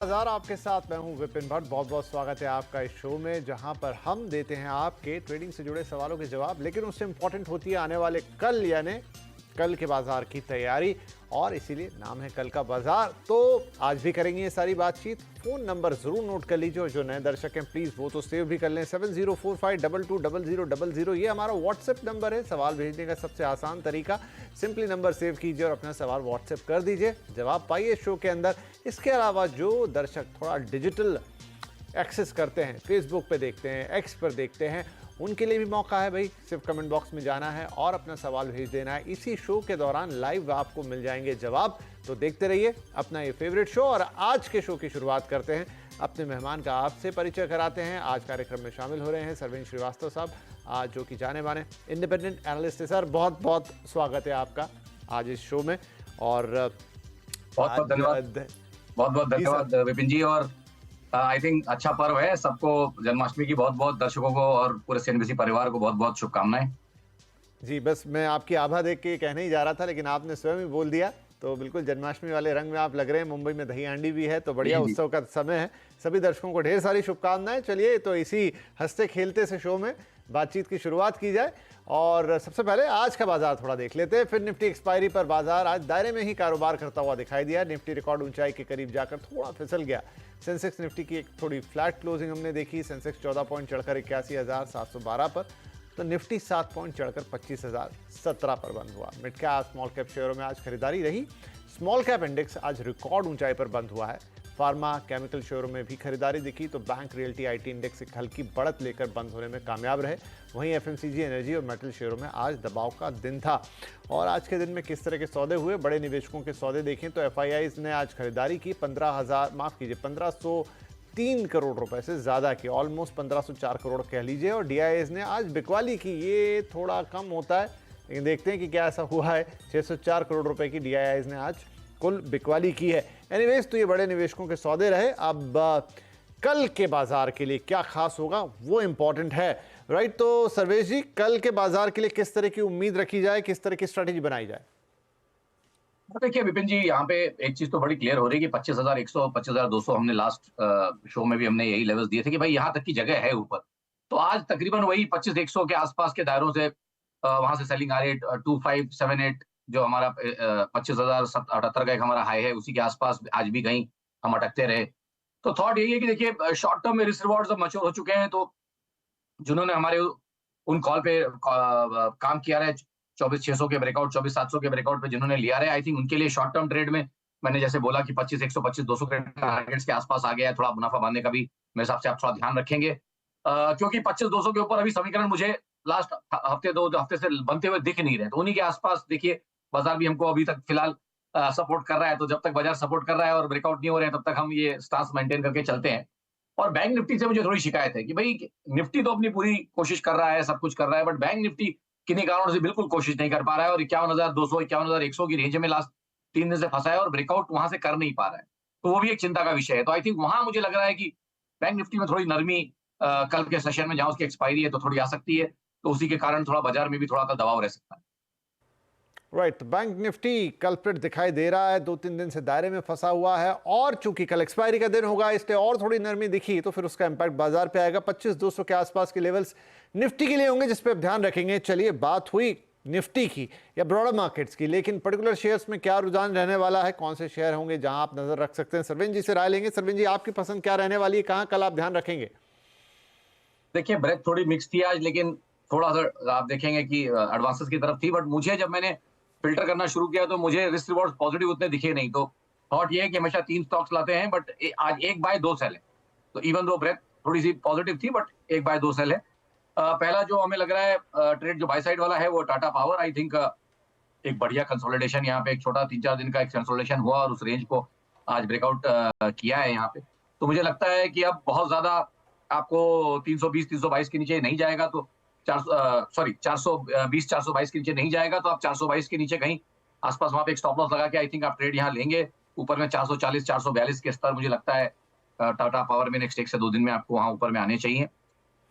बाजार आपके साथ मैं हूं विपिन भट्ट। बहुत बहुत स्वागत है आपका इस शो में, जहां पर हम देते हैं आपके ट्रेडिंग से जुड़े सवालों के जवाब, लेकिन उससे इंपॉर्टेंट होती है आने वाले कल, यानी कल के बाजार की तैयारी, और इसीलिए नाम है कल का बाजार। तो आज भी करेंगे ये सारी बातचीत। फोन नंबर जरूर नोट कर लीजिए, और जो नए दर्शक हैं प्लीज वो तो सेव भी कर लें। 7045220000, ये हमारा व्हाट्सएप नंबर है। सवाल भेजने का सबसे आसान तरीका, सिंपली नंबर सेव कीजिए और अपना सवाल व्हाट्सएप कर दीजिए, जवाब पाइए शो के अंदर। इसके अलावा जो दर्शक थोड़ा डिजिटल एक्सेस करते हैं, फेसबुक पे देखते हैं, एक्स पर देखते हैं, उनके लिए भी मौका है भाई। सिर्फ कमेंट बॉक्स में जाना है और अपना सवाल भेज देना है। इसी शो के दौरान लाइव आपको मिल जाएंगे जवाब। तो देखते रहिए अपना ये फेवरेट शो। और आज के शो की शुरुआत करते हैं, अपने मेहमान का आपसे परिचय कराते हैं। आज कार्यक्रम में शामिल हो रहे हैं सरवेन श्रीवास्तव साहब, आज जो कि जाने माने इंडिपेंडेंट एनालिस्ट है। सर बहुत बहुत स्वागत है आपका आज इस शो में। और बहुत बहुत धन्यवाद, बहुत बहुत धन्यवाद विपिन जी। और आई थिंक अच्छा पर्व है, सबको जन्माष्टमी की बहुत बहुत, दर्शकों को और पूरे सीएनबीसी परिवार को बहुत बहुत शुभकामनाएं। जी, बस मैं आपकी आभा देख के कहने ही जा रहा था, लेकिन आपने स्वयं ही बोल दिया। तो बिल्कुल जन्माष्टमी वाले रंग में आप लग रहे हैं। मुंबई में दही हांडी भी है, तो बढ़िया उत्सव का समय है। सभी दर्शकों को ढेर सारी शुभकामनाएं। चलिए, तो इसी हंसते खेलते से शो में बातचीत की शुरुआत की जाए। और सबसे पहले आज का बाजार थोड़ा देख लेते हैं। फिर निफ्टी एक्सपायरी पर बाजार आज दायरे में ही कारोबार करता हुआ दिखाई दिया। निफ्टी रिकॉर्ड ऊंचाई के करीब जाकर थोड़ा फिसल गया। सेंसेक्स निफ्टी की एक थोड़ी फ्लैट क्लोजिंग हमने देखी। सेंसेक्स 14 पॉइंट चढ़कर 81,712 पर, तो निफ्टी 7 पॉइंट चढ़कर 25,017 पर बंद हुआ। मिड कैप स्मॉल कैप शेयरों में आज खरीदारी रही। स्मॉल कैप इंडेक्स आज रिकॉर्ड ऊंचाई पर बंद हुआ है। फार्मा केमिकल शेयरों में भी खरीदारी दिखी, तो बैंक रियल्टी आईटी इंडेक्स एक हल्की बढ़त लेकर बंद होने में कामयाब रहे। वहीं एफएमसीजी, एनर्जी और मेटल शेयरों में आज दबाव का दिन था। और आज के दिन में किस तरह के सौदे हुए, बड़े निवेशकों के सौदे देखें तो एफआईआईज ने आज खरीदारी की 1503 करोड़ रुपए से ज़्यादा की, ऑलमोस्ट 1504 करोड़ कह लीजिए। और डीआईएस ने आज बिकवाली की, ये थोड़ा कम होता है, लेकिन देखते हैं कि क्या ऐसा हुआ है। 604 करोड़ रुपए की डीआईएस ने आज कुल बिकवाली की है। एनीवेज, तो ये बड़े निवेशकों के सौदे रहे। अब कल के बाजार के लिए क्या खास होगा वो इंपॉर्टेंट है, राइट? तो सर्वेश जी, कल के बाजार के लिए किस तरह की उम्मीद रखी जाए, किस तरह की स्ट्रेटेजी बनाई जाए? देखिए विपिन जी, यहाँ पे एक चीज तो बड़ी क्लियर हो रही है कि 25,100, 25,200 हमने लास्ट शो में भी हमने यही लेवल्स दिए थे कि भाई यहाँ तक की जगह है ऊपर। तो आज तकरीबन वही 25,100 के आसपास के दायरों से वहां से सेलिंग आ रही है। 2578 जो हमारा 25,078 का एक हमारा हाई है, उसी के आसपास आज भी कहीं हम अटकते रहे। तो थॉट यही है कि देखिए शॉर्ट टर्म में रिस्क रिवॉर्ड्स अब मैच्योर हो चुके हैं। तो जिन्होंने हमारे उन कॉल पे काम किया रहे, 24,600 के ब्रेकआउट, 24,700 के ब्रेकआउट पे जिन्होंने लिया रहे, आई थिंक उनके लिए शॉर्ट टर्म ट्रेड में मैंने जैसे बोला कि 25,100, 25,200 के टारगेट्स के आसपास आ गया है। थोड़ा मुनाफा बांधने का भी मेरे हिसाब से आप थोड़ा ध्यान रखेंगे, क्योंकि 25,200 के ऊपर अभी समीकरण मुझे लास्ट हफ्ते 2 हफ्ते से बनते हुए दिख नहीं रहे। तो उन्हीं के आसपास देखिए बाजार भी हमको अभी तक फिलहाल सपोर्ट कर रहा है। तो जब तक बाजार सपोर्ट कर रहा है और ब्रेकआउट नहीं हो रहे हैं, तब तक हम ये स्टांस मेंटेन करके चलते हैं। और बैंक निफ्टी से मुझे थोड़ी शिकायत है कि भाई निफ्टी तो अपनी पूरी कोशिश कर रहा है, सब कुछ कर रहा है, बट बैंक निफ्टी किन्हीं कारणों से बिल्कुल कोशिश नहीं कर पा रहा है और 51,200, 51,100 की रेंज में लास्ट 3 दिन से फंसा है और ब्रेकआउट वहां से कर नहीं पा रहा है। तो वो भी एक चिंता का विषय है। तो आई थिंक वहां मुझे लग रहा है कि बैंक निफ्टी में थोड़ी नरमी कल के सेशन में, जहां उसकी एक्सपायरी है, तो थोड़ी आ सकती है। तो उसी के कारण थोड़ा बाजार में भी थोड़ा कल दबाव रह सकता है। राइट, बैंक निफ्टी कल्प्रिट दिखाई दे रहा है, 2-3 दिन से दायरे में फंसा हुआ है। और चूंकि कल एक्सपायरी का दिन होगा, इसलिए और थोड़ी नरमी दिखी, तो फिर उसका इंपैक्ट बाजार पे आएगा। 25,200 के आसपास के लेवल्स निफ्टी के लिए होंगे, जिस पे ध्यान रखेंगे। चलिए, बात हुई निफ्टी की या ब्रॉडर मार्केट्स की, लेकिन पर्टिकुलर शेयर्स में क्या रुझान रहने वाला है, कौन से शेयर होंगे जहां आप नजर रख सकते हैं? सरवेन जी से राय लेंगे। सरवेन जी, आपकी पसंद क्या रहने वाली है, कहां कल आप ध्यान रखेंगे? देखिए ब्रेथ थोड़ी मिक्स थी आज, लेकिन थोड़ा सा आप देखेंगे कि एडवांसेस की तरफ थी। बट मुझे जब मैंने फिल्टर करना शुरू किया तो मुझे रिस्क रिवॉर्ड पॉजिटिव उतने दिखे नहीं। तो थॉट ये है कि हमेशा 3 स्टॉक्स लाते हैं, बट आज 1 बाय 2 सेल है। तो इवन दो ब्रेथ थोड़ी सी पॉजिटिव थी, बट 1 बाय 2 सेल है। पहला जो हमें लग रहा है ट्रेड जो बाय साइड वाला है, वो टाटा पावर। आई थिंक एक बढ़िया कंसोलिडेशन, यहाँ पे एक छोटा 3-4 दिन का एक कंसोलिडेशन हुआ और उस रेंज को आज ब्रेकआउट किया है यहाँ पे। तो मुझे लगता है कि अब बहुत ज्यादा आपको 320, 322 के नीचे नहीं जाएगा, तो 420, 422 के नीचे नहीं जाएगा, तो आप 422 के नीचे कहीं आसपास वहां पे एक स्टॉप लॉस लगा के आई थिंक आप ट्रेड यहाँ लेंगे। ऊपर में 440, 442 के स्तर मुझे लगता है टाटा पावर में नेक्स्ट 1 से 2 दिन में आपको वहां ऊपर में आने चाहिए।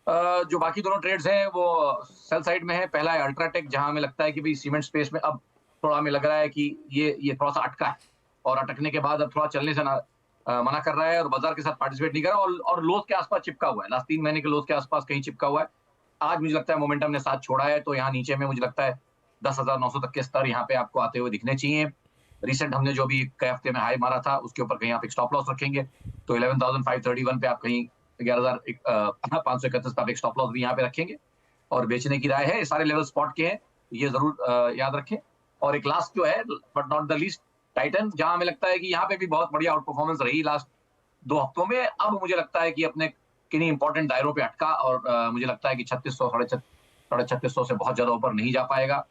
जो बाकी दोनों ट्रेड्स हैं वो सेल साइड में है। पहला है अल्ट्राटेक, जहां हमें लगता है कि भाई सीमेंट स्पेस में अब थोड़ा हमें लग रहा है कि ये थोड़ा सा अटका है, और अटकने के बाद अब थोड़ा चलने से ना मना कर रहा है और बाजार के साथ पार्टिसिपेट नहीं कर रहा, और लोस के आसपास चिपका हुआ है, लास्ट 3 महीने के लोस के आसपास कहीं चिपका हुआ है। आज मुझे लगता है मोमेंटम ने साथ छोड़ा है, तो यहाँ नीचे में मुझे लगता है 10,900 तक के स्तर यहाँ पे आपको आते हुए दिखने चाहिए। रिसेंट हमने जो भी कई हफ्ते में हाई मारा था उसके ऊपर कहीं आप एक स्टॉप लॉस रखेंगे, तो 11,531 पे आप कहीं 11,531 पे आप एक स्टॉप लॉस भी यहाँ पे रखेंगे और बेचने की राय है। ये सारे लेवल स्पॉट के हैं, ये जरूर याद रखें। और एक लास्ट जो है but not the least, Titan, जहां हमें लगता है कि यहाँ पे भी बहुत बढ़िया आउट परफॉर्मेंस रही लास्ट 2 हफ्तों में। अब मुझे लगता है कि अपने किन्हीं इंपॉर्टेंट दायरों पे अटका और मुझे लगता है कि 3600 साढ़े 3600 से बहुत ज्यादा ऊपर नहीं जा पाएगा,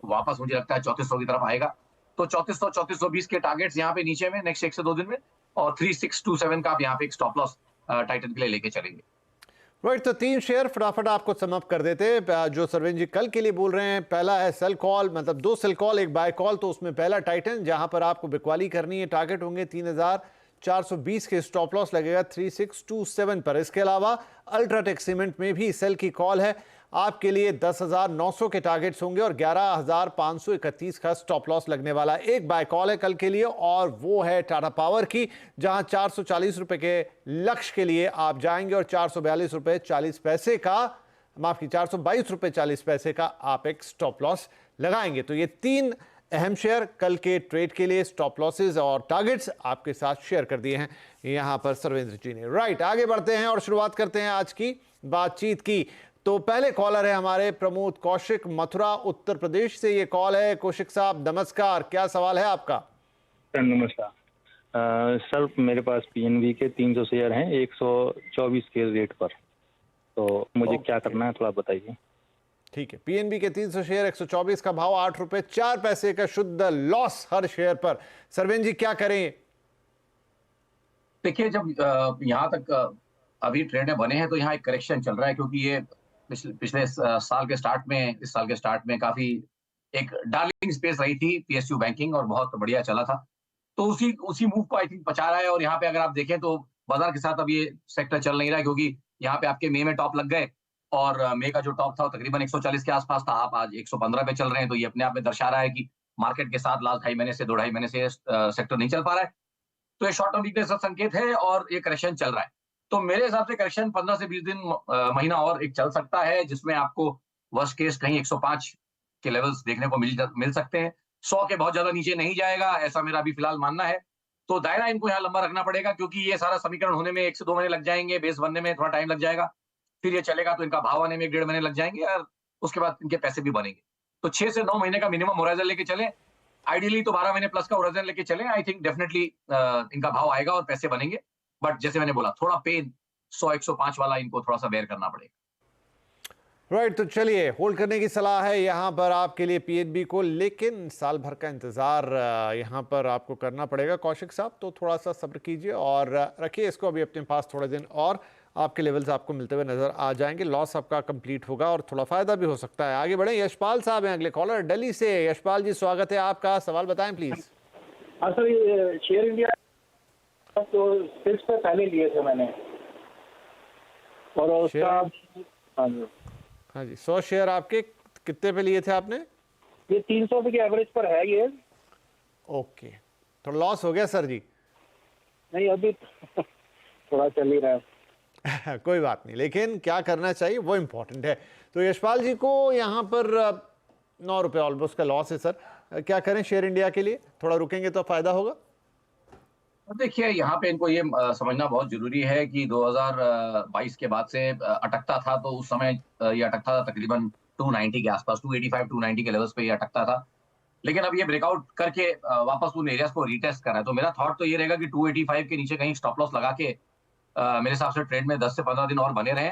वापस मुझे लगता है 3400 की तरफ आएगा। तो 3400 3420 के टारगेट्स यहाँ पे नीचे में नेक्स्ट 1 से 2 दिन में, और 3627 का आप यहाँ पे एक स्टॉप लॉस टाइटन के लिए लेके चलेंगे। राइट, तो 3 शेयर फटाफट आपको समअप कर देते हैं जो सरवीन जी कल के लिए बोल रहे हैं। पहला है सेल कॉल, मतलब 2 सेल कॉल 1 बाय कॉल। तो उसमें पहला टाइटन, जहां पर आपको बिकवाली करनी है, टारगेट होंगे 3420 के, स्टॉप लॉस लगेगा 3627 पर। इसके अलावा अल्ट्राटेक सीमेंट में भी सेल की कॉल है, आपके लिए 10,900 के टारगेट्स होंगे और 11,531 का स्टॉप लॉस लगने वाला। एक बाय कॉल है कल के लिए और वो है टाटा पावर की, जहां 440 रुपए के लक्ष्य के लिए आप जाएंगे और 442 रुपए 40 पैसे का, माफ की 422 रुपए 40 पैसे का आप एक स्टॉप लॉस लगाएंगे। तो ये 3 अहम शेयर कल के ट्रेड के लिए स्टॉप लॉसेस और टारगेट्स आपके साथ शेयर कर दिए हैं यहां पर सरवेंद्र जी ने। राइट, आगे बढ़ते हैं और शुरुआत करते हैं आज की बातचीत की। तो पहले कॉलर है हमारे प्रमोद कौशिक, मथुरा उत्तर प्रदेश से ये कॉल है। कौशिक साहब नमस्कार, क्या सवाल है आपका? सर नमस्कार। सर मेरे पास पीएनबी के 300 शेयर हैं 124 के रेट पर, तो मुझे क्या करना है थोड़ा बताइए। ठीक है, पीएनबी के 300 शेयर 124 का भाव, 8 रुपए 4 पैसे का शुद्ध लॉस हर शेयर पर। सरवेन जी क्या करें? देखिए, जब यहाँ तक अभी ट्रेंड में बने हैं तो यहाँ एक करेक्शन चल रहा है, क्योंकि ये पिछले साल के स्टार्ट में, इस साल के स्टार्ट में काफी एक डार्लिंग स्पेस रही थी पीएसयू बैंकिंग, और बहुत बढ़िया चला था। तो उसी मूव को आई थिंक पचा रहा है। और यहाँ पे अगर आप देखें तो बाजार के साथ अब ये सेक्टर चल नहीं रहा है, क्योंकि यहाँ पे आपके मई में टॉप लग गए और मई का जो टॉप था वो तकरीबन 140 के आसपास था, आप आज 115 पे चल रहे हैं। तो ये अपने आप में दर्शा रहा है कि मार्केट के साथ लास्ट 2.5 महीने से 2.5 महीने से सेक्टर नहीं चल पा रहा है। तो ये शॉर्ट टर्म वीकनेस का संकेत है और ये करेक्शन चल रहा है। तो मेरे हिसाब से करेक्शन 15 से 20 दिन महीना और एक चल सकता है, जिसमें आपको वर्स्ट केस कहीं 105 के लेवल्स देखने को मिल सकते हैं। 100 के बहुत ज्यादा नीचे नहीं जाएगा, ऐसा मेरा अभी फिलहाल मानना है। तो दायरा इनको यहाँ लंबा रखना पड़ेगा, क्योंकि ये सारा समीकरण होने में 1 से 2 महीने लग जाएंगे, बेस बनने में थोड़ा टाइम लग जाएगा, फिर ये चलेगा तो इनका भाव आने में 1-1.5 महीने लग जाएंगे और उसके बाद इनके पैसे भी बनेंगे। तो 6 से 9 महीने का मिनिमम होराइजन लेके चलें, आइडियली तो 12 महीने प्लस का होराइजन लेके चलें। आई थिंक डेफिनेटली इनका भाव आएगा और पैसे बनेंगे, बट जैसे मैंने बोला थोड़ा पेन 100-105 वाला इनको थोड़ा सा बेयर करना पड़ेगा। राइट, तो चलिए, होल्ड करने की सलाह है यहाँ पर आपके लिए पीएनबी को, लेकिन साल भर का इंतजार यहाँ पर आपको करना पड़ेगा कौशिक साहब। तो थोड़ा सा सब्र कीजिए और रखिए इसको अभी अपने पास थोड़े दिन, और आपके लेवल्स आपको मिलते हुए नजर आ जाएंगे। लॉस आपका कंप्लीट होगा और थोड़ा फायदा भी हो सकता है। आगे बढ़े, यशपाल साहब हैं अगले कॉलर दिल्ली से। यशपाल जी स्वागत है आपका, सवाल बताएं प्लीज। हाँ सर, ये शेयर इंडिया तो 6 पे पहले लिए थे मैंने, और उसका हाँ जी, हाँ जी, 100 शेयर आपके कितने पे लिए थे आपने? ये 300 रुपये के एवरेज पर है ये। ओके, तो लॉस हो गया सर जी? नहीं, अभी थोड़ा चल ही रहा है। कोई बात नहीं, लेकिन क्या करना चाहिए वो इम्पोर्टेंट है। तो यशपाल जी को यहाँ पर 9 रुपये ऑलमोस्ट का लॉस है सर, क्या करें शेयर इंडिया के लिए? थोड़ा रुकेंगे तो फायदा होगा? देखिए, यहाँ पे इनको ये समझना बहुत जरूरी है कि 2022 के बाद से अटकता था, तो उस समय ये अटकता था तकरीबन 290 के आसपास, 285 290 के लेवल्स पे ये अटकता था। लेकिन अब ये ब्रेकआउट करके वापस उन एरियाज को रीटेस्ट कर रहा है। तो मेरा थॉट तो ये रहेगा कि 285 के नीचे कहीं स्टॉप लॉस लगा के मेरे हिसाब से ट्रेड में 10 से 15 दिन और बने रहें।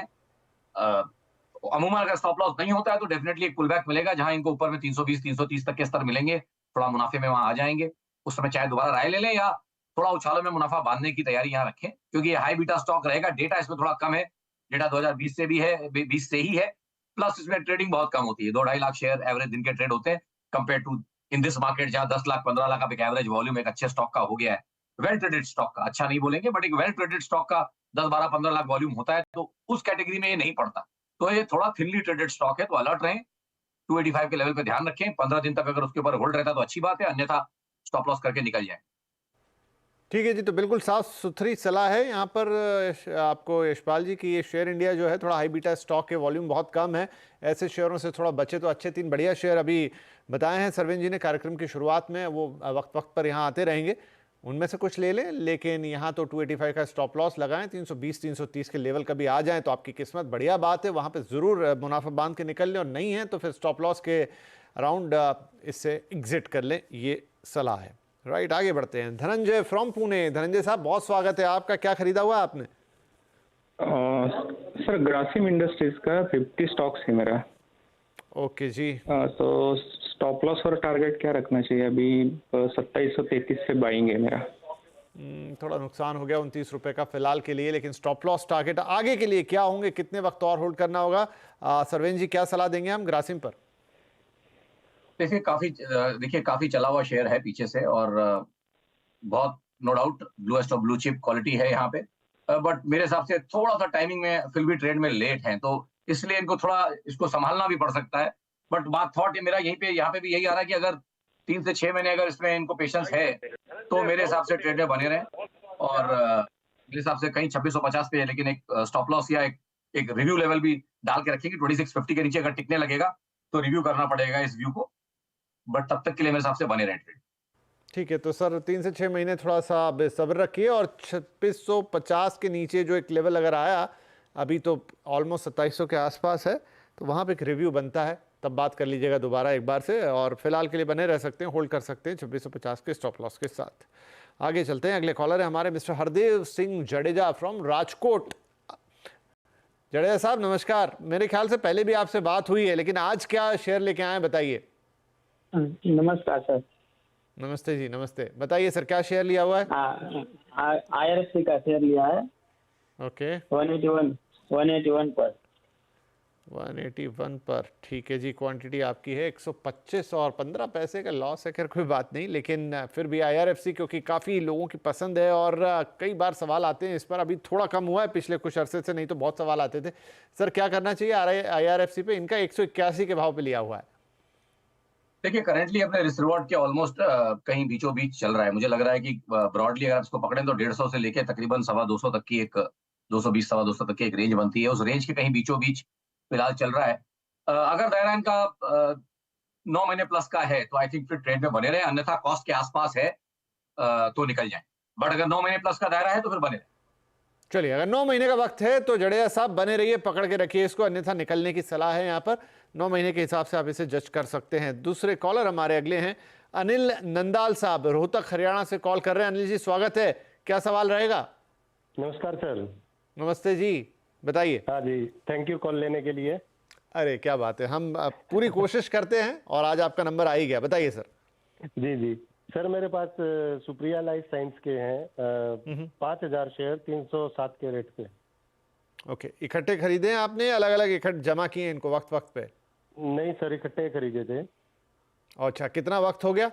अमूमन अगर स्टॉप लॉस नहीं होता है तो डेफिनेटली एक पुलबैक मिलेगा, जहां इनको ऊपर में 320 330 तक के स्तर मिलेंगे, थोड़ा मुनाफे में वहां आ जाएंगे। उस समय चाहे दोबारा राय ले लें या थोड़ा उछालों में मुनाफा बांधने की तैयारी यहाँ रखें, क्योंकि ये हाई बीटा स्टॉक रहेगा। डेटा इसमें थोड़ा कम है, डेटा 2020 से भी है, 20 से ही है, प्लस इसमें ट्रेडिंग बहुत कम होती है। 2-2.5 लाख शेयर एवरेज दिन के ट्रेड होते हैं, compare to in this market जहां 10 लाख 15 लाख का एक एवरेज वॉल्यूम एक अच्छे स्टॉक का हो गया है। वेल ट्रेडेड स्टॉक का, अच्छा नहीं बोलेंगे, बट एक वेल ट्रेडेड स्टॉक का 10-12-15 लाख वॉल्यूम होता है, तो उस कैटेगरी में ये नहीं पड़ता। तो ये थोड़ा थिनली ट्रेडेड स्टॉक है, तो अलर्ट रहें, 285 के लेवल पे ध्यान रखें। 15 दिन तक अगर उसके ऊपर होल्ड रहता तो अच्छी बात है, अन्यथा स्टॉप लॉस करके निकल जाए। ठीक है जी, तो बिल्कुल साफ सुथरी सलाह है यहाँ पर आपको यशपाल जी की ये शेयर इंडिया जो है थोड़ा हाई बीटा स्टॉक के वॉल्यूम बहुत कम है, ऐसे शेयरों से थोड़ा बचे तो अच्छे। 3 बढ़िया शेयर अभी बताए हैं सरवीन जी ने कार्यक्रम की शुरुआत में, वो वक्त वक्त पर यहाँ आते रहेंगे, उनमें से कुछ ले लें। लेकिन यहाँ तो 285 का स्टॉप लॉस लगाएं, 320-330 के लेवल कभी आ जाएं तो आपकी किस्मत बढ़िया बात है, वहाँ पे ज़रूर मुनाफा बांध के निकल लें, और नहीं है तो फिर स्टॉप लॉस के अराउंड इससे एग्जिट कर लें, ये सलाह है। राइट, आगे बढ़ते हैं। धनंजय फ्रॉम पुणे। धनंजय साहब बहुत स्वागत है आपका, क्या खरीदा हुआ आपने? सर ग्रासिम इंडस्ट्रीज का 50 स्टॉक्स है मेरा। ओके जी। तो स्टॉप लॉस और टारगेट क्या रखना चाहिए? अभी 2733 से बाइंग है मेरा। थोड़ा नुकसान हो गया 29 रुपए का फिलहाल के लिए, लेकिन स्टॉप लॉस टारगेट आगे के लिए क्या होंगे, कितने वक्त और होल्ड करना होगा? सरवेन जी क्या सलाह देंगे हम ग्रासिम पर? देखिए काफी चला हुआ शेयर है पीछे से, और बहुत no doubt bluest of blue chip quality है यहाँ पे, बट मेरे हिसाब से थोड़ा सा टाइमिंग में फिर भी ट्रेड में लेट हैं, तो इसलिए इनको थोड़ा इसको संभालना भी पड़ सकता है। बट बात थॉट मेरा यहाँ पे भी यही आ रहा है कि अगर 3 से 6 महीने अगर इसमें इनको पेशेंस है तो मेरे हिसाब से ट्रेड में बने रहें, और मेरे हिसाब से कहीं 2650 पे है, लेकिन एक स्टॉप लॉस या एक रिव्यू लेवल भी डाल के रखेंगे। 2650 के नीचे अगर टिकने लगेगा तो रिव्यू करना पड़ेगा इस व्यू को, बट तब तक के लिए मेरे हिसाब से बने रहे ट्रेड। ठीक है, तो सर 3 से 6 महीने थोड़ा सा सब्र रखिए, और 2650 के नीचे जो एक लेवल अगर आया, अभी तो ऑलमोस्ट 2700 के आसपास है, तो वहाँ पे एक रिव्यू बनता है, तब बात कर लीजिएगा दोबारा एक बार से, और फिलहाल के लिए बने रह सकते हैं, होल्ड कर सकते हैं 2650 के स्टॉप लॉस के साथ। आगे चलते हैं, अगले कॉलर है हमारे मिस्टर हरदेव सिंह जडेजा फ्रॉम राजकोट। जडेजा साहब नमस्कार, मेरे ख्याल से पहले भी आपसे बात हुई है, लेकिन आज क्या शेयर लेके आए बताइए। नमस्कार सर। नमस्ते जी, नमस्ते, बताइए सर क्या शेयर लिया हुआ है? IRFC का शेयर लिया है। ओके, 181 पर। 181 पर, ठीक है जी। क्वांटिटी आपकी है 125 और 15 पैसे का लॉस है, खैर कोई बात नहीं, लेकिन फिर भी IRFC क्योंकि काफ़ी लोगों की पसंद है, और कई बार सवाल आते हैं इस पर, अभी थोड़ा कम हुआ है पिछले कुछ अरसे से, नहीं तो बहुत सवाल आते थे। सर क्या करना चाहिए IRFC पे? इनका 181 के भाव पे लिया हुआ है। देखिए करेंटली अपने रिस्क रिवॉर्ड के ऑलमोस्ट कहीं बीचों बीच चल रहा है। मुझे लग रहा है कि ब्रॉडली अगर इसको पकड़ें तो 150 से लेके तकरीबन 250 तक की एक 220 250 तक की एक रेंज बनती है। उस रेंज के कहीं बीचों बीच फिलहाल चल रहा है। अगर दायरा इनका 9 महीने प्लस का है तो आई थिंक फिर ट्रेड में बने रहे, अन्यथा कॉस्ट के आसपास है तो निकल जाए। बट अगर 9 महीने प्लस का दायरा है तो फिर बने रहे। चलिए, अगर 9 महीने का वक्त है तो जडेजा साहब बने रहिए, पकड़ के रखिए इसको, अन्यथा निकलने की सलाह है। यहाँ पर 9 महीने के हिसाब से आप इसे जज कर सकते हैं। दूसरे कॉलर हमारे अगले हैं अनिल नंदाल साहब, रोहतक हरियाणा से कॉल कर रहे हैं। अनिल जी स्वागत है, क्या सवाल रहेगा? नमस्कार सर। नमस्ते जी, बताइए। हाँ जी, थैंक यू कॉल लेने के लिए। अरे क्या बात है, हम पूरी कोशिश करते हैं, और आज आपका नंबर आ ही गया। बताइए सर। जी जी सर, मेरे पास सुप्रिया लाइफ साइंस के हैं 5000 शेयर 307 के रेट पे। ओके, इकट्ठे खरीदे हैं आपने, अलग अलग इकट्ठे जमा किए इनको वक्त वक्त पे? नहीं सर, इकट्ठे खरीदे थे। अच्छा, कितना वक्त हो गया?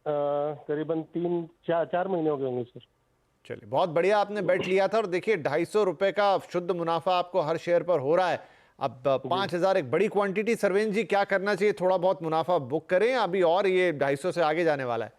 करीबन 3-4 महीने हो गए होंगे सर। चलिए, बहुत बढ़िया, आपने बैठ लिया था, और देखिए 250 रुपए का शुद्ध मुनाफा आपको हर शेयर पर हो रहा है। अब 5000 एक बड़ी क्वांटिटी, सरवेन जी क्या करना चाहिए? थोड़ा बहुत मुनाफा बुक करें अभी, और ये 250 से आगे जाने वाला है।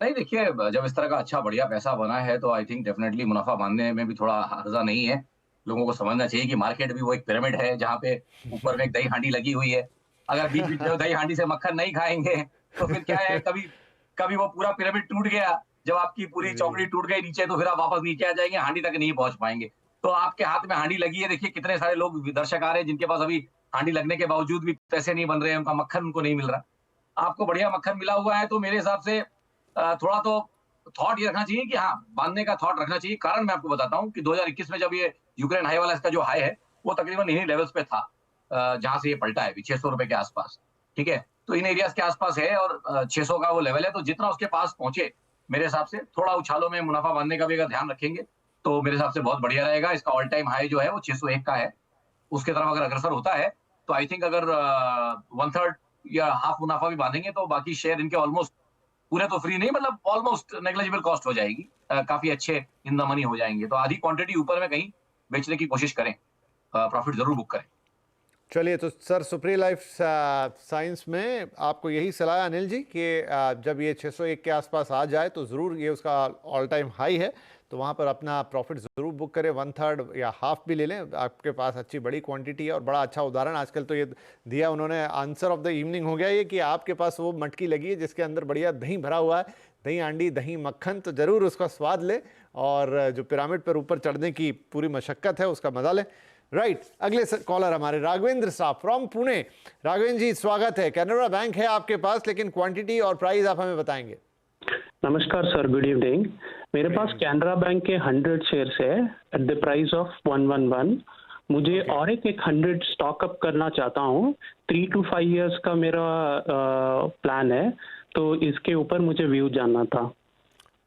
नहीं देखिए, जब इस तरह का अच्छा बढ़िया पैसा बना है तो आई थिंक डेफिनेटली मुनाफा बांधने में भी थोड़ा हर्जा नहीं है। लोगों को समझना चाहिए कि मार्केट भी वो एक पिरामिड है जहाँ पे ऊपर में एक दही हांडी लगी हुई है। अगर बीच बीच में दही हांडी से मक्खन नहीं खाएंगे तो फिर क्या है, कभी वो पूरा पिरामिड टूट गया, जब आपकी पूरी चौकड़ी टूट गई नीचे, तो फिर आप वापस नीचे आ जाएंगे, हांडी तक नहीं पहुंच पाएंगे। तो आपके हाथ में हांडी लगी है, देखिए कितने सारे लोग दर्शक आ रहे हैं जिनके पास अभी हांडी लगने के बावजूद भी पैसे नहीं बन रहे हैं, उनका मक्खन उनको नहीं मिल रहा। आपको बढ़िया मक्खन मिला हुआ है, तो मेरे हिसाब से थोड़ा तो थॉट ये रखना चाहिए कि हाँ, बांधने का थॉट रखना चाहिए। कारण मैं आपको बताता हूँ कि 2021 में जब ये यूक्रेन हाई वाला इसका जो हाई है वो तकरीबन इन्हीं लेवल्स पे था जहां से ये पलटा है, 600 रुपए के आसपास। ठीक है, तो इन एरियाज के आसपास है, और 600 का वो लेवल है, तो जितना उसके पास पहुंचे मेरे हिसाब से थोड़ा उछालों में मुनाफा बांधने का भी अगर ध्यान रखेंगे तो मेरे हिसाब से बहुत बढ़िया रहेगा। इसका ऑल टाइम हाई जो है वो 601 का है, उसके तरफ अगर अग्रसर होता है तो आई थिंक अगर 1/3 या हाफ मुनाफा भी बांधेंगे तो बाकी शेयर इनके ऑलमोस्ट पूरे तो फ्री नहीं, मतलब ऑलमोस्ट नेग्लिजिबल कॉस्ट हो जाएगी, काफी अच्छे इन द मनी हो जाएंगे। तो आधी क्वांटिटी ऊपर में कहीं बेचने की कोशिश करें, प्रॉफिट जरूर बुक करें। चलिए, तो सर सुप्रिया लाइफ साइंस में आपको यही सलाह है अनिल जी कि जब ये 601 के आसपास आ जाए तो ज़रूर, ये उसका ऑल टाइम हाई है, तो वहाँ पर अपना प्रॉफिट ज़रूर बुक करें, 1/3 या हाफ भी ले लें। आपके पास अच्छी बड़ी क्वांटिटी है और बड़ा अच्छा उदाहरण आजकल तो ये दिया उन्होंने, आंसर ऑफ द इवनिंग हो गया ये कि आपके पास वो मटकी लगी है जिसके अंदर बढ़िया दही भरा हुआ है, दही हांडी, दही मक्खन, तो ज़रूर उसका स्वाद लें और जो पिरामिड पर ऊपर चढ़ने की पूरी मशक्क़त है उसका मज़ा लें। राइट, अगले कॉलर हमारे राघवेंद्र साहब फ्रॉम पुणे। राघवेंद्र जी, स्वागत है। कैनरा बैंक है आपके पास, लेकिन क्वांटिटी और प्राइस आप हमें बताएंगे। नमस्कार सर, गुड इवनिंग। मेरे पास कैनरा बैंक के 100 शेयर्स है एट द प्राइस ऑफ 111। मुझे और एक 100 स्टॉक अप करना चाहता हूँ। 3 to 5 years का मेरा प्लान है, तो इसके ऊपर मुझे व्यू जानना था।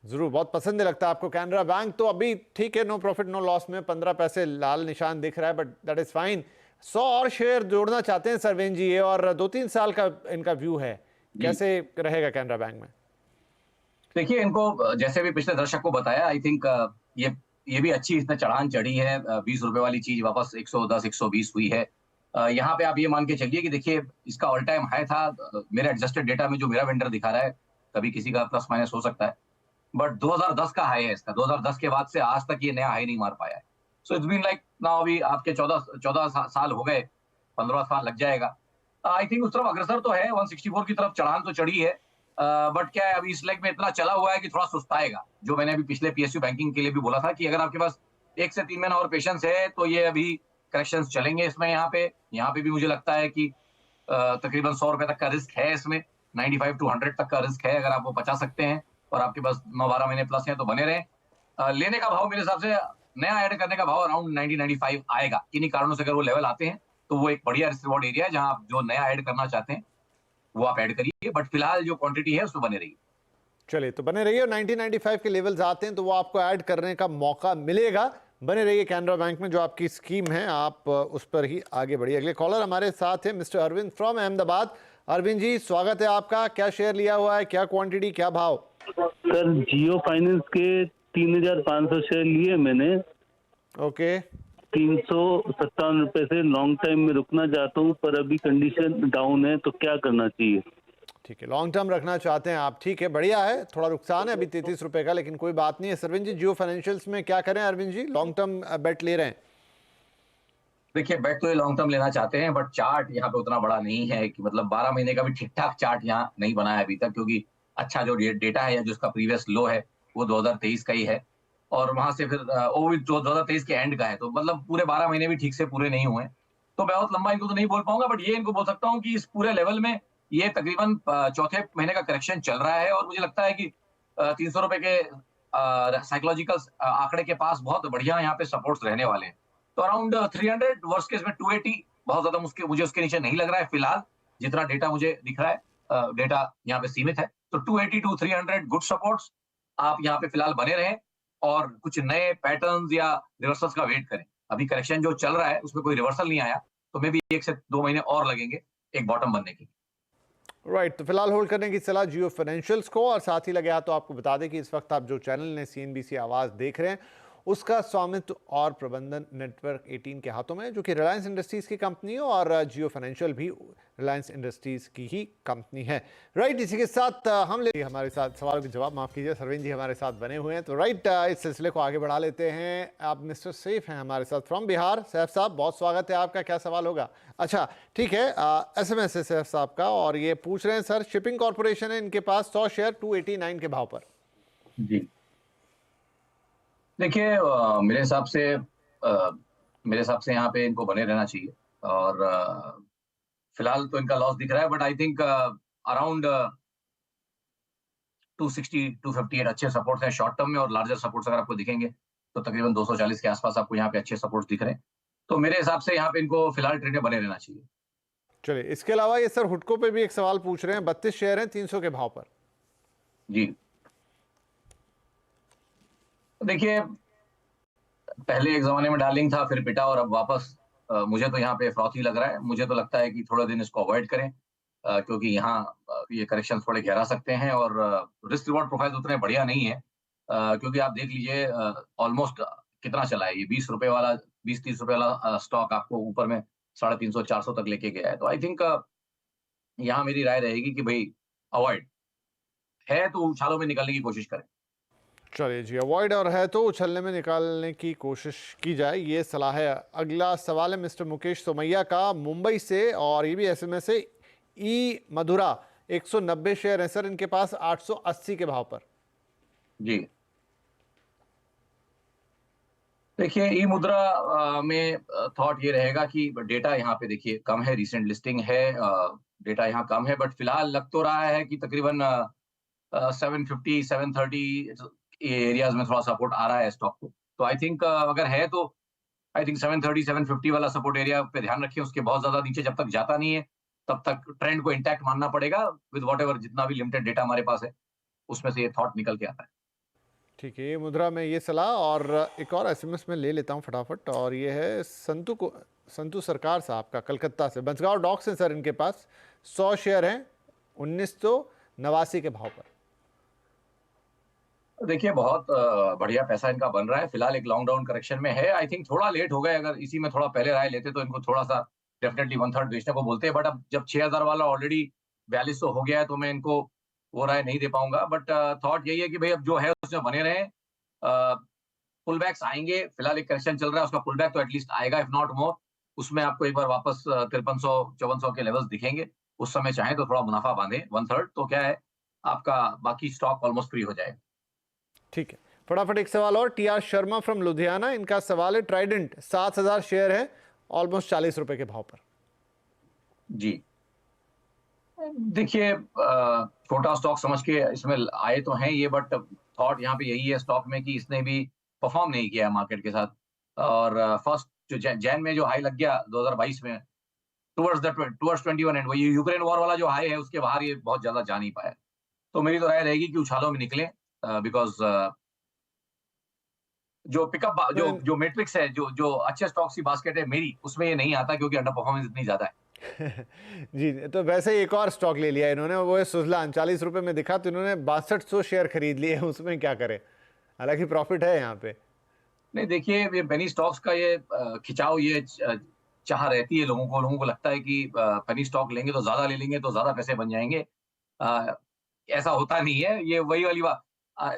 जरूर, बहुत पसंद लगता है आपको कैनरा बैंक, तो अभी ठीक है, नो प्रॉफिट नो लॉस में 15 पैसे लाल निशान दिख रहा है, बट दैट इज फाइन। 100 और शेयर जोड़ना चाहते हैं सरवेन जी, ये और 2-3 साल का इनका व्यू है, कैसे रहेगा कैनरा बैंक में? देखिए, इनको जैसे भी पिछले दर्शक को बताया, आई थिंक ये भी अच्छी इसने चढ़ान चढ़ी है। 20 रुपए वाली चीज वापस 110 120 हुई है। यहाँ पे आप ये मान के चलिए कि देखिए इसका ऑल टाइम हाई था। मेरे एडजस्टेड डेटा में जो मेरा वेंडर दिखा रहा है, कभी किसी का प्लस माइनस हो सकता है, बट 2010 का हाई है इसका। 2010 के बाद से आज तक ये नया हाई नहीं मार पाया है। So it's been like now, अभी आपके 14 साल हो गए, 15 साल लग जाएगा। आई थिंक उस तरफ अग्रसर तो है, 164 की तरफ चढ़ान तो चढ़ी है, बट क्या है, अभी इस लेग में इतना चला हुआ है कि थोड़ा सुस्ताएगा। जो मैंने अभी पिछले PSU बैंकिंग के लिए भी बोला था कि अगर आपके पास 1 से 3 महीना और पेशेंस है तो ये अभी करेक्शंस चलेंगे इसमें। यहाँ पे भी मुझे लगता है कि तकरीबन 100 रुपए तक का रिस्क है इसमें। 95 to 100 तक का रिस्क है। अगर आप वो बचा सकते हैं और आपके पास 9-12 महीने प्लस हैं तो बने रहे। लेने का भाव मेरे हिसाब से, नया ऐड करने का भाव अराउंड 90-95 आएगा। किन्हीं कारणों से अगर वो लेवल आते हैं तो वो एक बढ़िया रिस्क रिवॉर्ड एरिया है, जहां आप जो नया ऐड करना चाहते हैं वो आप ऐड करिए, बट फिलहाल जो क्वांटिटी है उसमें बने रहिए। चलिए, तो बने रहिए, और 90-95 के लेवल्स आते हैं तो वो आपको ऐड करने का मौका मिलेगा। बने रहिए कैनरा बैंक में, जो आपकी स्कीम है आप उस पर ही आगे बढ़िए। अगले कॉलर हमारे साथ है मिस्टर अरविंद फ्रॉम अहमदाबाद। अरविंद जी, स्वागत है आपका। क्या शेयर लिया हुआ है, क्या क्वांटिटी, क्या भाव? सर, जियो फाइनेंस के 3,500 शेयर लिए मैंने। ओके, 357 रुपए से लॉन्ग टाइम में रुकना चाहता हूँ, पर अभी कंडीशन डाउन है, तो क्या करना चाहिए? ठीक है, लॉन्ग टर्म रखना चाहते हैं आप, ठीक है, बढ़िया है। थोड़ा नुकसान है अभी 33 रुपए का, लेकिन कोई बात नहीं है। सरविंद जी, जियो फाइनेंशियल्स में क्या करें अरविंद जी, लॉन्ग टर्म बेट ले रहे हैं? देखिए, बेट तो ये लॉन्ग टर्म लेना चाहते हैं, बट चार्ट यहाँ पे उतना बड़ा नहीं है कि मतलब 12 महीने का भी ठीक ठाक चार्ट यहाँ नहीं बना है अभी तक, क्योंकि अच्छा जो डेटा है या जो उसका प्रीवियस लो है वो 2023 का ही है, और वहां से फिर वो भी 2023 के एंड का है, तो मतलब पूरे 12 महीने भी ठीक से पूरे नहीं हुए। तो बहुत लंबा इनको तो नहीं बोल पाऊंगा, बट ये इनको बोल सकता हूँ कि इस पूरे लेवल में ये तकरीबन चौथे महीने का करेक्शन चल रहा है, और मुझे लगता है कि 300 रुपए के साइकोलॉजिकल आंकड़े के पास बहुत बढ़िया यहाँ पे सपोर्ट्स रहने वाले हैं। तो अराउंड 300, वर्स्ट केस में 280, बहुत ज्यादा मुझे उसके नीचे नहीं लग रहा है फिलहाल, जितना डेटा मुझे दिख रहा है। डेटा यहाँ पे सीमित है, तो 280 to 300 गुड सपोर्ट्स। आप यहाँ पे फिलहाल बने रहें और कुछ नए पैटर्न्स या रिवर्सल्स का वेट करें। अभी करेक्शन जो चल रहा है उसमें कोई रिवर्सल नहीं आया, तो मे भी 1 से 2 महीने और लगेंगे एक बॉटम बनने के। राइट, तो फिलहाल होल्ड करने की सलाह जियो फाइनेंशियल्स को। और साथ ही लगे हाथ तो आपको बता दें कि इस वक्त आप जो चैनल ने CNBC आवाज़ देख रहे हैं उसका स्वामित्व और प्रबंधन नेटवर्क 18 के हाथों में है, जो कि रिलायंस इंडस्ट्रीज की कंपनी है, और जियो फाइनेंशियल भी रिलायंस इंडस्ट्रीज की ही कंपनी है। राइट, इसी के साथ हम हमारे साथ सवालों के जवाब, माफ कीजिए, सरवीन जी हमारे साथ बने हुए हैं, तो राइट, इस सिलसिले को आगे बढ़ा लेते हैं। आप मिस्टर सैफ हैं हमारे साथ फ्रॉम बिहार। सैफ साहब, बहुत स्वागत है आपका, क्या सवाल होगा? अच्छा, ठीक है, SMS है सैफ साहब का, और ये पूछ रहे हैं सर, शिपिंग कॉर्पोरेशन है इनके पास 100 शेयर 289 के भाव पर। जी, देखिए, मेरे हिसाब से यहाँ पे इनको बने रहना चाहिए, और फिलहाल तो इनका लॉस दिख रहा है, बट आई थिंक अराउंड 260-258 अच्छे सपोर्ट्स हैं शॉर्ट टर्म में, और लार्जर सपोर्ट्स अगर आपको दिखेंगे तो तकरीबन 240 के आसपास आपको यहाँ पे अच्छे सपोर्ट्स दिख रहे हैं। तो मेरे हिसाब से यहाँ पे इनको फिलहाल ट्रेड में बने रहना चाहिए। चलिए, इसके अलावा ये सर हुडको पे भी एक सवाल पूछ रहे हैं, 32 शेयर हैं 300 के भाव पर। जी, देखिए, पहले एक जमाने में डार्लिंग था, फिर पिटा, और अब वापस मुझे तो यहाँ पे फ्रॉथ ही लग रहा है। मुझे तो लगता है कि थोड़ा दिन इसको अवॉइड करें, क्योंकि यहाँ ये करेक्शन थोड़े गहरा सकते हैं, और रिस्क रिवॉर्ड प्रोफाइल उतने बढ़िया नहीं है, क्योंकि आप देख लीजिए ऑलमोस्ट कितना चला है ये 20 रुपए वाला, 20-30 रुपए वाला स्टॉक आपको ऊपर में 350 400 तक लेके गया है। तो आई थिंक यहाँ मेरी राय रहेगी कि भाई अवॉइड है तो उछालों में निकलने की कोशिश करें। चलिए जी, अवॉइड और है तो उछलने में निकालने की कोशिश की जाए, ये सलाह है। अगला सवाल है मिस्टर मुकेश सोमैया का मुंबई से, और ये भी एसएमएस है। ई मधुरा 190 शेयर है सर इनके पास 880 के भाव पर। जी देखिए, ई मुद्रा में थॉट ये रहेगा कि डेटा यहाँ पे देखिए कम है, रिसेंट लिस्टिंग है, डेटा यहाँ कम है, बट फिलहाल लग तो रहा है कि तकरीबन 750 730 एरियाज में थोड़ा सपोर्ट आ रहा है स्टॉक को। तो आई थिंक अगर है तो आई थिंक 730 750 वाला सपोर्ट एरिया पे ध्यान रखें। उसके बहुत ज्यादा नीचे जब तक जाता नहीं है तब तक ट्रेंड को इंटैक्ट मानना पड़ेगा विद वॉट जितना भी लिमिटेड डेटा हमारे पास है उसमें से ये थॉट निकल के आता है। ठीक है, ये मुद्रा में ये सलाह। और एक और एसएमएस में ले लेता हूँ फटाफट, और ये है संतु सरकार साहब का कलकत्ता से। बंसगांव डॉक्स हैं सर इनके पास, 100 शेयर हैं 1989 के भाव पर। देखिए बहुत बढ़िया पैसा इनका बन रहा है। फिलहाल एक लॉन्ग डाउन करेक्शन में है। आई थिंक थोड़ा लेट हो गए, अगर इसी में थोड़ा पहले राय लेते तो इनको थोड़ा सा डेफिनेटली 1/3 बेचने को बोलते हैं। बट अब जब 6000 वाला ऑलरेडी 4200 हो गया है तो मैं इनको वो राय नहीं दे पाऊंगा। बट थॉट यही है कि भाई अब जो है उसमें बने रहे। पुल बैक्स आएंगे, फिलहाल एक करेक्शन चल रहा है, उसका पुल बैक तो एटलीस्ट आएगा इफ नॉट मोर। उसमें आपको एक बार वापस 5300 5400 के लेवल्स दिखेंगे। उस समय चाहे तो थोड़ा मुनाफा बांधे 1/3, तो क्या है आपका बाकी स्टॉक ऑलमोस्ट फ्री हो जाएगा। ठीक है, फटाफट एक सवाल और। टीआर शर्मा फ्रॉम लुधियाना, इनका सवाल है ट्राइडेंट 7000 शेयर है ऑलमोस्ट 40 रुपए के भाव पर। जी देखिए, छोटा स्टॉक समझ के इसमें आए तो हैं ये, बट थॉट यहाँ पे यही है स्टॉक में कि इसने भी परफॉर्म नहीं किया है मार्केट के साथ। और फर्स्ट जो जैन में जो हाई लग गया 2022 में टुवर्ड्स 21 एंड वही यूक्रेन वॉर वाला जो हाई है उसके बाहर ये बहुत ज्यादा जा नहीं पाया। तो मेरी तो राय रहेगी कि उछालों में निकले, बिकॉज जो पिकअप जो मैट्रिक्स है, जो अच्छे स्टॉक्स की बास्केट है मेरी, उसमें ये नहीं आता क्योंकि अंडर परफॉर्मेंस इतनी ज्यादा है। जी, तो वैसे एक और स्टॉक ले लिया इन्होंने, वो है सुजलान। 40 रुपए में दिखा तो इन्होंने 6200 शेयर खरीद लिए, उसमें क्या करें? हालांकि प्रॉफिट है यहाँ पे। नहीं देखिए, ये पेनी स्टॉक्स का ये खिंचाव, ये चाह रहती है लोगों को लगता है कि पेनी स्टॉक लेंगे तो ज्यादा ले लेंगे तो ज्यादा पैसे बन जाएंगे। ऐसा होता नहीं है। ये वही वाली बात,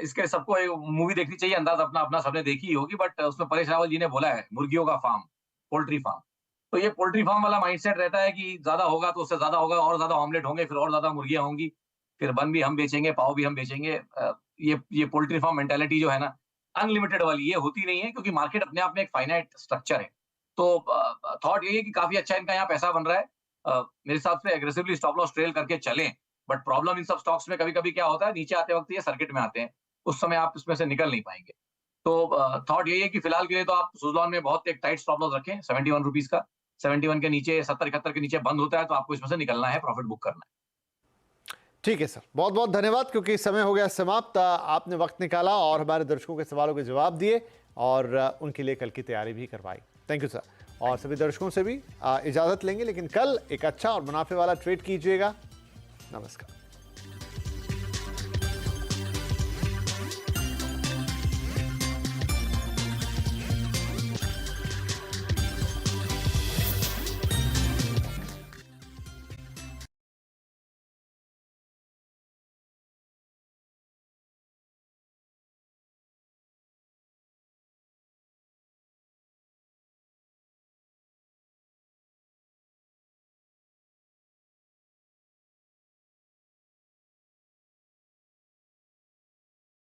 इसके सबको मूवी देखनी चाहिए, अंदाज अपना अपना सबने देखी ही होगी। बट उसमें परेश रावल जी ने बोला है मुर्गियों का फार्म, पोल्ट्री फार्म। तो ये पोल्ट्री फार्म वाला माइंडसेट रहता है कि ज्यादा होगा तो उससे ज्यादा होगा, और ज्यादा ऑमलेट होंगे, फिर और ज्यादा मुर्गियां होंगी, फिर बन भी हम बेचेंगे, पाव भी हम बेचेंगे। ये पोल्ट्री फार्म मेंटालिटी जो है ना, अनलिमिटेड वाली, ये होती नहीं है, क्योंकि मार्केट अपने आप में एक फाइनाइट स्ट्रक्चर है। तो थॉट यही है कि काफी अच्छा इनका यहाँ पैसा बन रहा है। मेरे हिसाब से एग्रेसिवली स्टॉप लॉस ट्रेल करके चलें। बट प्रॉब्लम इन सब स्टॉक्स में कभी कभी क्या होता है, नीचे आते वक्त ये सर्किट में आते हैं, उस समय आप इसमें से निकल नहीं पाएंगे। तो थॉट यही है कि फिलहाल के लिए तो आप सुजलॉन में बहुत एक टाइट स्टॉप लॉस रखें 71 रुपीज का। 71 के नीचे 70-71 के नीचे बंद होता है तो आपको इसमें से निकलना है, प्रॉफिट बुक करना है। ठीक है सर, बहुत बहुत धन्यवाद, क्योंकि समय हो गया समाप्त। आपने वक्त निकाला और हमारे दर्शकों के सवालों के जवाब दिए और उनके लिए कल की तैयारी भी करवाई। Thank you sir. और सभी दर्शकों से भी इजाजत लेंगे, लेकिन कल एक अच्छा और मुनाफे वाला ट्रेड कीजिएगा। नमस्कार।